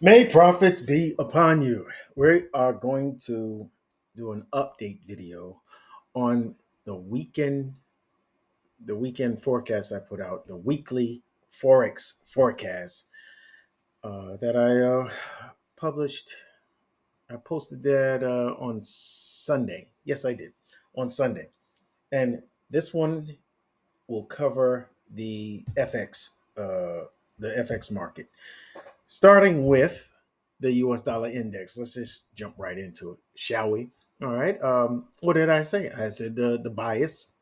May profits be upon you. We are going to do an update video on the weekend, the weekend forecast I put out, the weekly Forex forecast that I published. I posted that on Sunday. Yes, I did on Sunday, and this one will cover the FX market. Starting with the US dollar index, let's just jump right into it, shall we? All right. What did I say? I said the bias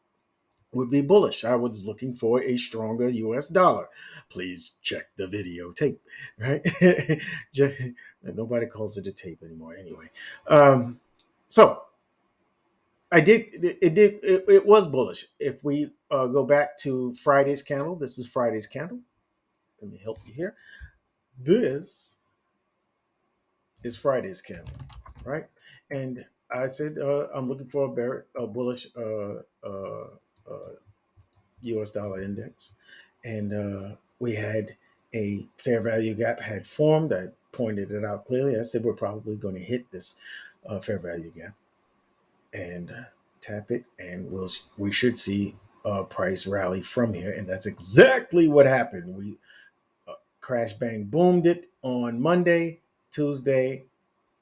would be bullish. I was looking for a stronger US dollar. Please check the videotape, right? Nobody calls it a tape anymore, anyway. Um, so I did. It was bullish. If we go back to Friday's candle, this is Friday's candle. Let me help you here. This is Friday's candle, right? And I said I'm looking for a bullish U.S. dollar index, and we had a fair value gap had formed. I pointed it out clearly. I said we're probably going to hit this fair value gap and tap it, and we should see a price rally from here, and that's exactly what happened. We crash bang boomed it on Monday, Tuesday,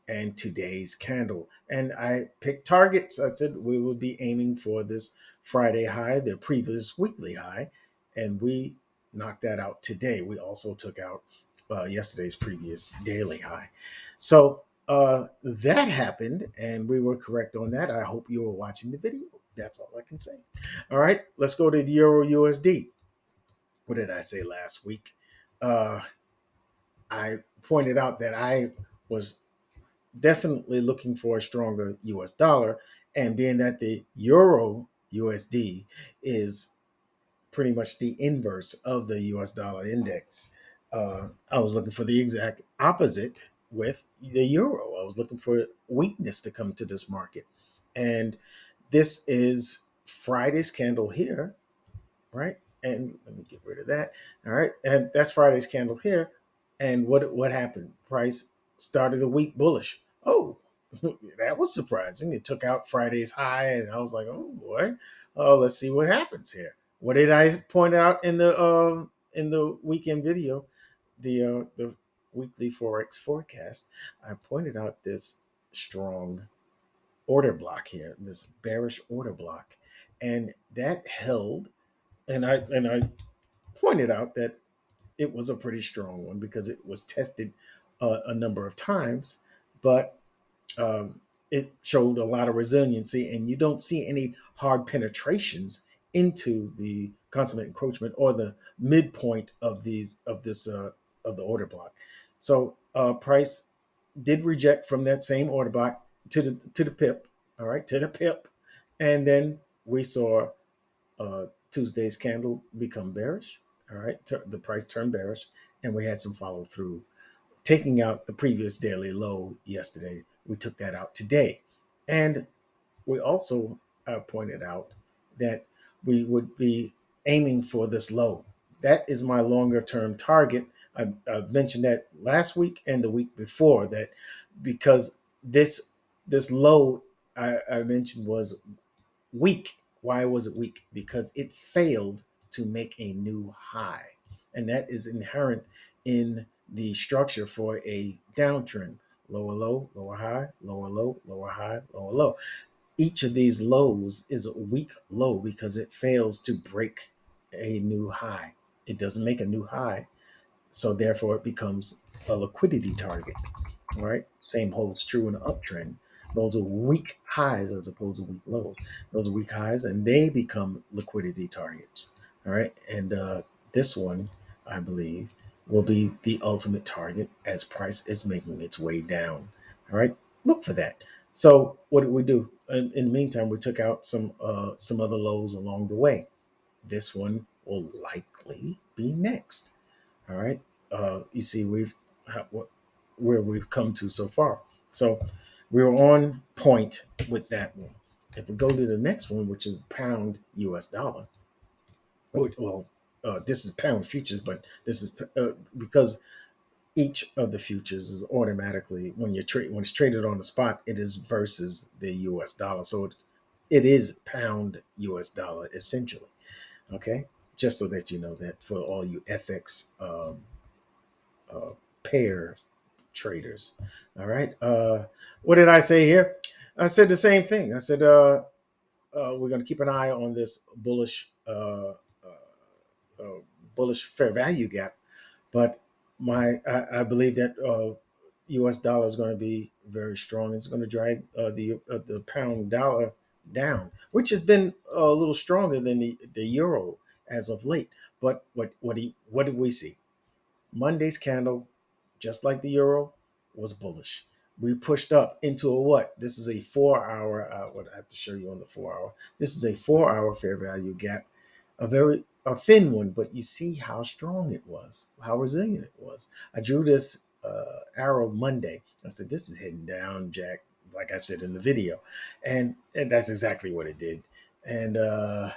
and today's candle. And I picked targets. I said we would be aiming for this Friday high, the previous weekly high, and we knocked that out today. We also took out yesterday's previous daily high. So that happened, and we were correct on that. I hope you were watching the video. That's all I can say. All right, let's go to the Euro USD. What did I say last week? Uh, I pointed out that I was definitely looking for a stronger US dollar. And being that the Euro USD is pretty much the inverse of the US dollar index, I was looking for the exact opposite with the Euro. I was looking for weakness to come to this market. And this is Friday's candle here, right? And let me get rid of that. All right. And that's Friday's candle here. And what happened? Price started the week bullish. Oh, that was surprising. It took out Friday's high, and I was like, oh boy, oh, let's see what happens here. What did I point out in the weekend video, the weekly forex forecast? I pointed out this strong order block here, this bearish order block, and that held. And I pointed out that it was a pretty strong one because it was tested a number of times, but it showed a lot of resiliency, and you don't see any hard penetrations into the consummate encroachment or the midpoint of the order block. So price did reject from that same order block to the pip, all right, to the pip, and then we saw Tuesday's candle become bearish. All right, the price turned bearish, and we had some follow through, taking out the previous daily low yesterday. We took that out today, and we also pointed out that we would be aiming for this low. That is my longer term target. I mentioned that last week and the week before that because this low I mentioned was weak. Why was it weak? Because it failed to make a new high. And that is inherent in the structure for a downtrend. Lower low, lower high, lower low, lower high, lower low. Each of these lows is a weak low because it fails to break a new high. It doesn't make a new high. So therefore it becomes a liquidity target. All right. Same holds true in an uptrend. Those are weak highs as opposed to weak lows. Those are weak highs, and they become liquidity targets. All right. And this one, I believe, will be the ultimate target as price is making its way down. All right. Look for that. So what did we do? In the meantime, we took out some other lows along the way. This one will likely be next. All right. You see, where we've come to so far. So we're on point with that one. If we go to the next one, which is pound US dollar, well, this is pound futures, but this is because each of the futures is automatically when it's traded on the spot, it is versus the US dollar. So it is pound US dollar essentially. Okay, just so that you know that for all you FX uh, pair traders. All right. What did I say here? I said the same thing. I said we're going to keep an eye on this bullish fair value gap, but I believe that U.S. dollar is going to be very strong. It's going to drag the pound dollar down, which has been a little stronger than the euro as of late. But what did we see? Monday's candle, just like the euro, was bullish. We pushed up into a what? This is a 4 hour. What I have to show you on the 4 hour. This is a 4 hour fair value gap, a thin one, but you see how strong it was, how resilient it was. I drew this arrow Monday. I said this is heading down, Jack. Like I said in the video, and that's exactly what it did. And the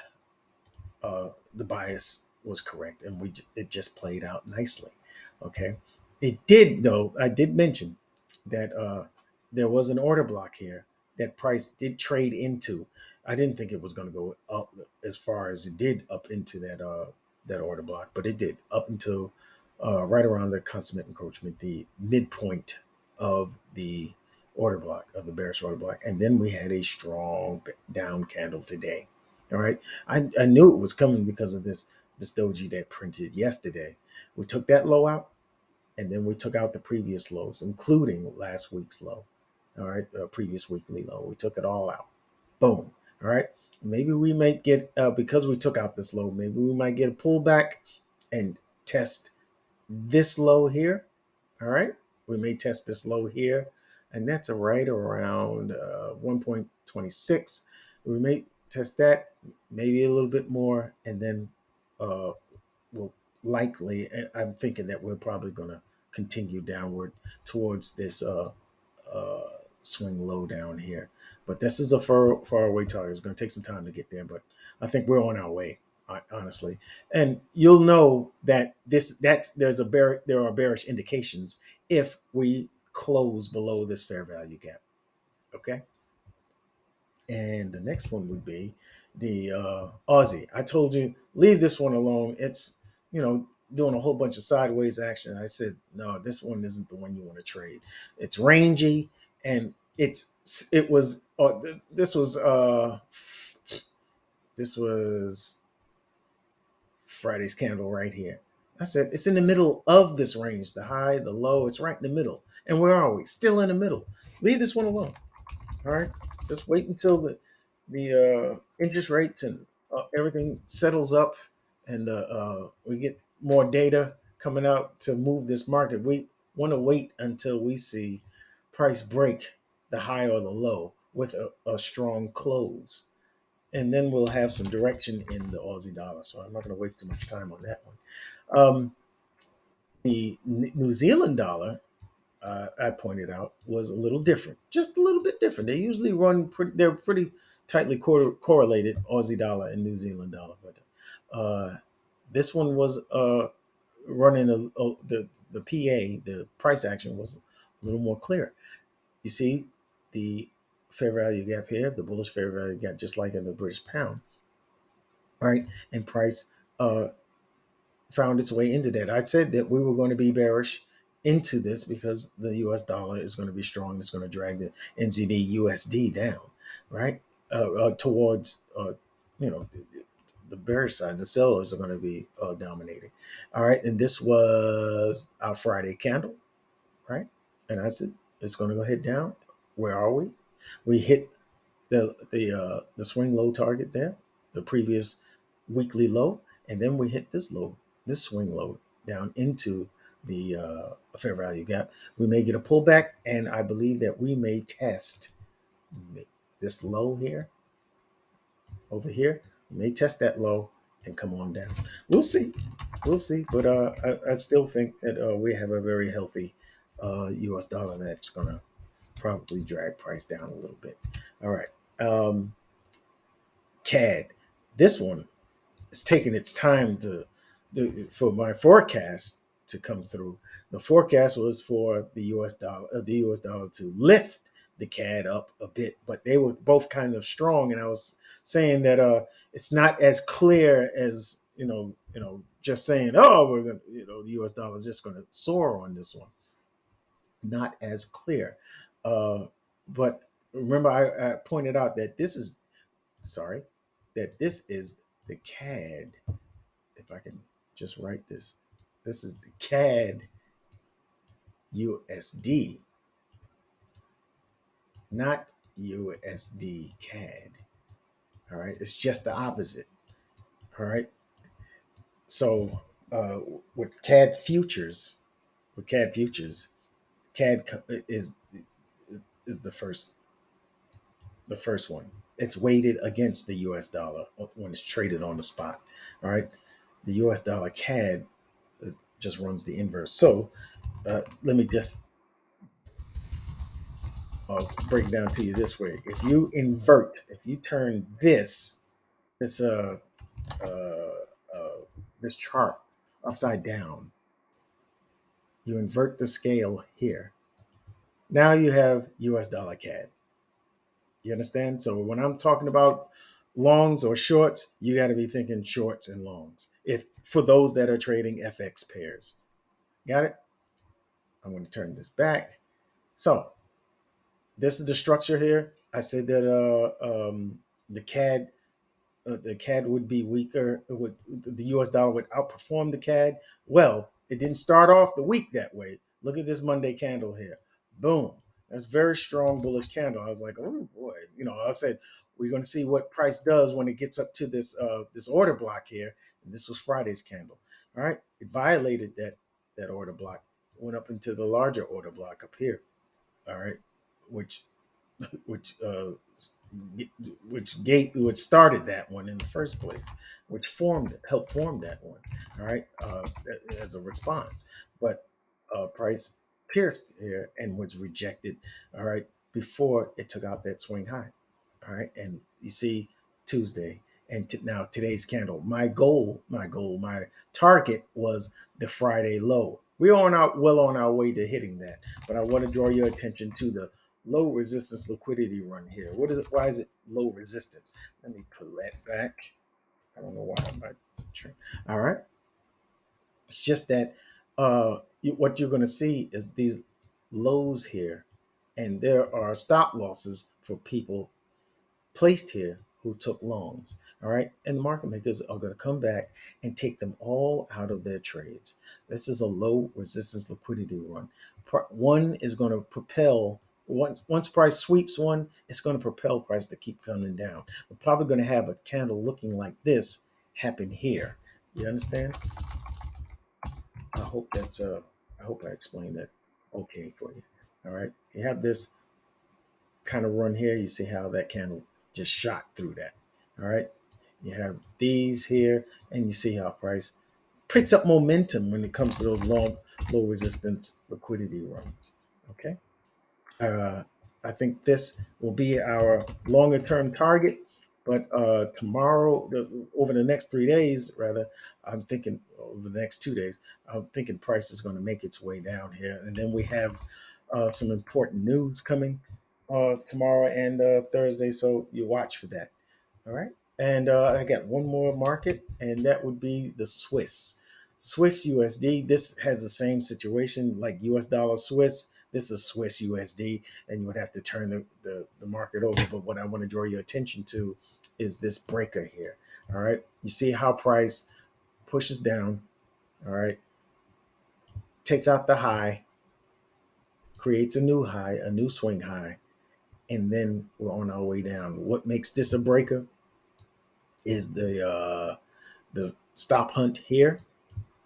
bias was correct, and it just played out nicely. Okay, it did though. I did mention that there was an order block here that price did trade into. I didn't think it was going to go up as far as it did up into that order block, but it did up until right around the consummate encroachment, the midpoint of the order block of the bearish order block, and then we had a strong down candle today. All right. I knew it was coming because of this doji that printed yesterday. We took that low out, and then we took out the previous lows, including last week's low. All right, the previous weekly low. We took it all out. Boom. All right. Maybe we might get because we took out this low. Maybe we might get a pullback and test this low here. All right. We may test this low here, and that's right around 1.26. We may test that, maybe a little bit more, and then we'll likely, I'm thinking that we're probably going to continue downward towards this uh, swing low down here. But this is a far away target. It's going to take some time to get there, but I think we're on our way, honestly. And you'll know that there are bearish indications if we close below this fair value gap. Okay. And the next one would be the Aussie. I told you leave this one alone. It's doing a whole bunch of sideways action. I said no, this one isn't the one you want to trade. It's rangy, and it was this was Friday's candle right here. I said it's in the middle of this range, the high, the low. It's right in the middle. And where are we? Still in the middle. Leave this one alone. All right, just wait until the interest rates and everything settles up, and we get more data coming out to move this market. We want to wait until we see price break the high or the low with a strong close, and then we'll have some direction in the Aussie dollar. So I'm not going to waste too much time on that one. The New Zealand dollar, I pointed out, was a little different, just a little bit different. They usually they're pretty tightly correlated, Aussie dollar and New Zealand dollar. But this one was running the PA, the price action was a little more clear. You see the fair value gap here, the bullish fair value gap, just like in the British pound, right? And price found its way into that. I said that we were going to be bearish into this because the US dollar is going to be strong. It's going to drag the NZD USD down, right? Towards, the bearish side. The sellers are going to be dominating. All right. And this was our Friday candle, right? And I said, it's going to go head down. Where are we? We hit the swing low target there, the previous weekly low, and then we hit this swing low down into the fair value gap. We may get a pullback, and I believe that we may test this low here, over here. We may test that low and come on down. We'll see. We'll see. But I still think that we have a very healthy US dollar that's going to probably drag price down a little bit. All right. CAD. This one is taking its time for my forecast to come through. The forecast was for the US dollar to lift the CAD up a bit, but they were both kind of strong. And I was saying that it's not as clear as just saying, oh, we're gonna, the US dollar is just gonna soar on this one. Not as clear. But remember, I pointed out that sorry, this is the CAD. If I can just write this is the CAD USD, not USD CAD. All right, it's just the opposite. All right, so uh, with CAD futures, with CAD futures, CAD is the first one. It's weighted against the US dollar when it's traded on the spot. All right. The US dollar CAD just runs the inverse. So let me just break it down to you this way. If you turn this uh, uh, this chart upside down, you invert the scale here. Now you have US dollar CAD. You understand? So when I'm talking about longs or shorts, you got to be thinking shorts and longs. If for those that are trading FX pairs, got it? I'm going to turn this back. So this is the structure here. I said that the CAD would be weaker. The US dollar would outperform the CAD. Well, it didn't start off the week that way. Look at this Monday candle here. Boom. That's a very strong bullish candle. I was like, oh boy. I said we're going to see what price does when it gets up to this order block here. And this was Friday's candle. All right. It violated that order block, went up into the larger order block up here. All right. Which which which started that one in the first place, which helped form that one. All right, as a response, but price pierced here and was rejected. All right, before it took out that swing high. All right, and you see Tuesday and now today's candle. My target was the Friday low. We're well on our way to hitting that, but I want to draw your attention to the low resistance liquidity run here. What is it? Why is it low resistance? Let me pull that back. I don't know why I'm not sure. All right. It's just that what you're going to see is these lows here, and there are stop losses for people placed here who took loans. All right. And the market makers are going to come back and take them all out of their trades. This is a low resistance liquidity run. One is going to propel. Once price sweeps one, it's going to propel price to keep coming down. We're probably going to have a candle looking like this happen here. You understand? I hope I hope I explained that okay for you. All right. You have this kind of run here. You see how that candle just shot through that. All right. You have these here, and you see how price picks up momentum when it comes to those low resistance liquidity runs. Okay. Uh, I think this will be our longer term target, but tomorrow, over the next 3 days, rather, I'm thinking over the next 2 days, I'm thinking price is going to make its way down here, and then we have some important news coming tomorrow and Thursday, so you watch for that. All right. And I got one more market, and that would be the Swiss USD. This has the same situation like US dollar Swiss. This is Swiss USD, and you would have to turn the market over. But what I want to draw your attention to is this breaker here. All right. You see how price pushes down. All right. Takes out the high, creates a new high, a new swing high, and then we're on our way down. What makes this a breaker is the stop hunt here.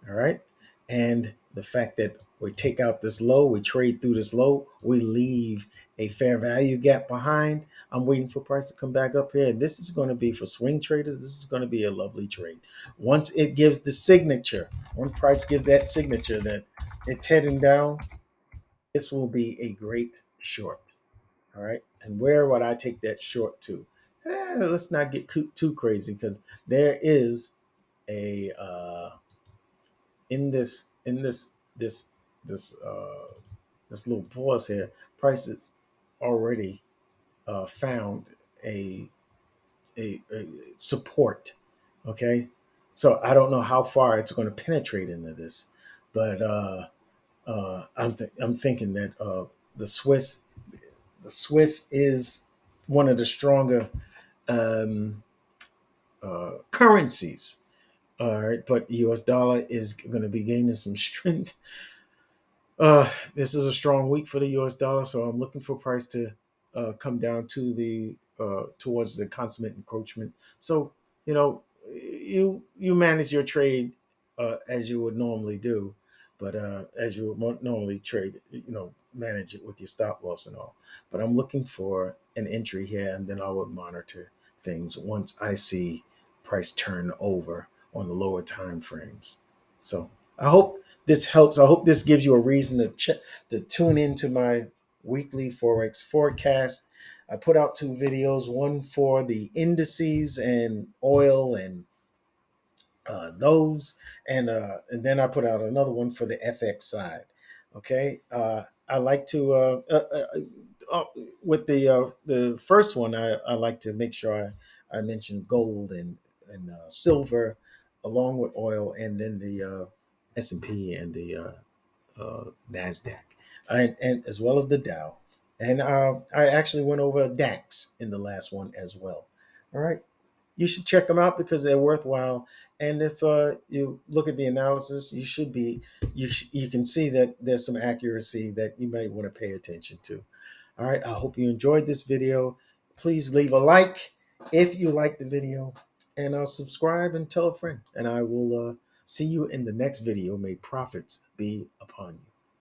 All right. And the fact that we take out this low, we trade through this low, we leave a fair value gap behind. I'm waiting for price to come back up here. This is going to be for swing traders. This is going to be a lovely trade. Once it gives the signature, when price gives that signature that it's heading down, this will be a great short. All right. And where would I take that short to? Let's not get too crazy because there is a in this this this this little pause here, prices already found a, a support. Okay, so I don't know how far it's going to penetrate into this, but I'm thinking that the Swiss the Swiss is one of the stronger um, currencies. All right, but U.S. dollar is going to be gaining some strength. This is a strong week for the U.S. dollar, so I'm looking for price to come down to the towards the consummate encroachment. So you manage your trade as you would normally do, but as you would normally trade, manage it with your stop loss and all. But I'm looking for an entry here, and then I will monitor things once I see price turn over on the lower time frames. So I hope this helps. I hope this gives you a reason to tune into my weekly forex forecast. I put out two videos, one for the indices and oil and those, and then I put out another one for the FX side. Okay, I like to uh, with the first one. I like to make sure I mention gold and silver along with oil, and then the S&P and the Nasdaq, and as well as the Dow. And I actually went over DAX in the last one as well. All right, you should check them out because they're worthwhile. And if you look at the analysis, you can see that there's some accuracy that you might want to pay attention to. All right, I hope you enjoyed this video. Please leave a like if you like the video, and subscribe and tell a friend. And I will see you in the next video. May profits be upon you.